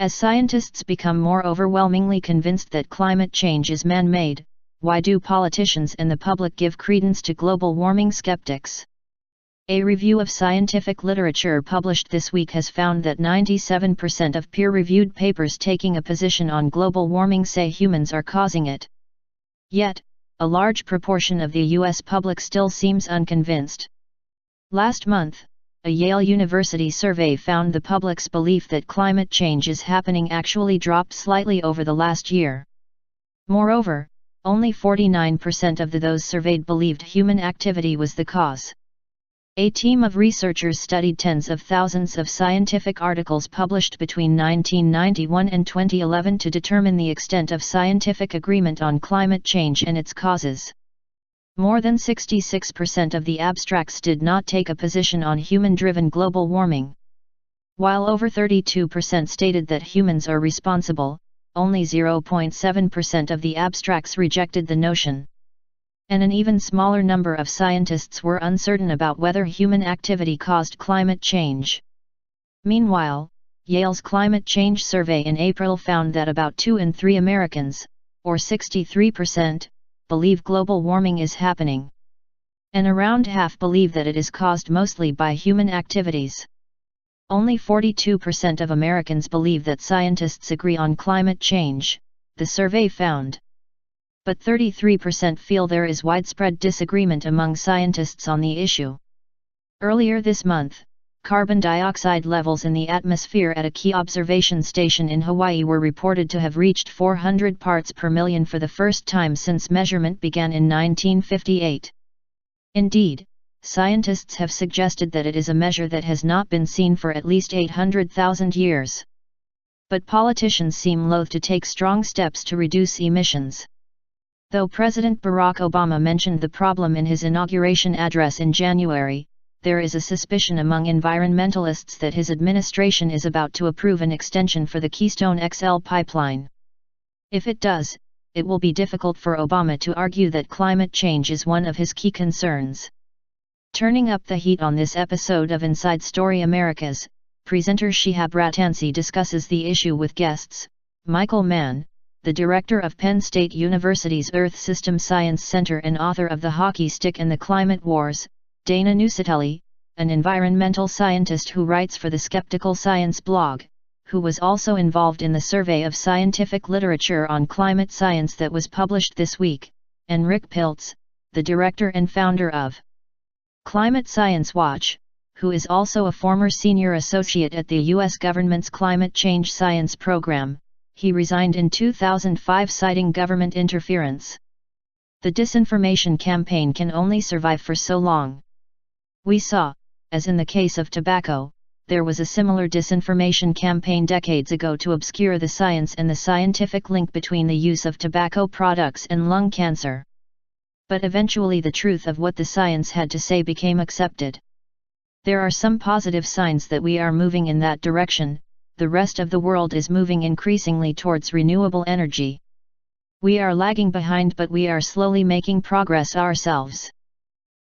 As scientists become more overwhelmingly convinced that climate change is man-made, why do politicians and the public give credence to global warming skeptics? A review of scientific literature published this week has found that 97% of peer-reviewed papers taking a position on global warming say humans are causing it. Yet, a large proportion of the U.S. public still seems unconvinced. Last month, a Yale University survey found the public's belief that climate change is happening actually dropped slightly over the last year. Moreover, only 49% of those surveyed believed human activity was the cause. A team of researchers studied tens of thousands of scientific articles published between 1991 and 2011 to determine the extent of scientific agreement on climate change and its causes. More than 66% of the abstracts did not take a position on human-driven global warming. While over 32% stated that humans are responsible, only 0.7% of the abstracts rejected the notion. And an even smaller number of scientists were uncertain about whether human activity caused climate change. Meanwhile, Yale's climate change survey in April found that about 2 in 3 Americans, or 63%, believe global warming is happening. And around half believe that it is caused mostly by human activities. Only 42% of Americans believe that scientists agree on climate change, the survey found. But 33% feel there is widespread disagreement among scientists on the issue. Earlier this month, carbon dioxide levels in the atmosphere at a key observation station in Hawaii were reported to have reached 400 parts per million for the first time since measurement began in 1958. Indeed, scientists have suggested that it is a measure that has not been seen for at least 800,000 years. But politicians seem loath to take strong steps to reduce emissions. Though President Barack Obama mentioned the problem in his inauguration address in January, there is a suspicion among environmentalists that his administration is about to approve an extension for the Keystone XL pipeline. If it does, it will be difficult for Obama to argue that climate change is one of his key concerns. Turning up the heat on this episode of Inside Story Americas, presenter Shihab Rattansi discusses the issue with guests, Michael Mann, the director of Penn State University's Earth System Science Center and author of The Hockey Stick and the Climate Wars, Dana Nusatelli, an environmental scientist who writes for the Skeptical Science blog, who was also involved in the survey of scientific literature on climate science that was published this week, and Rick Piltz, the director and founder of Climate Science Watch, who is also a former senior associate at the U.S. government's Climate Change Science program. He resigned in 2005 citing government interference. The disinformation campaign can only survive for so long. We saw, as in the case of tobacco, there was a similar disinformation campaign decades ago to obscure the science and the scientific link between the use of tobacco products and lung cancer. But eventually the truth of what the science had to say became accepted. There are some positive signs that we are moving in that direction. The rest of the world is moving increasingly towards renewable energy. We are lagging behind, but we are slowly making progress ourselves.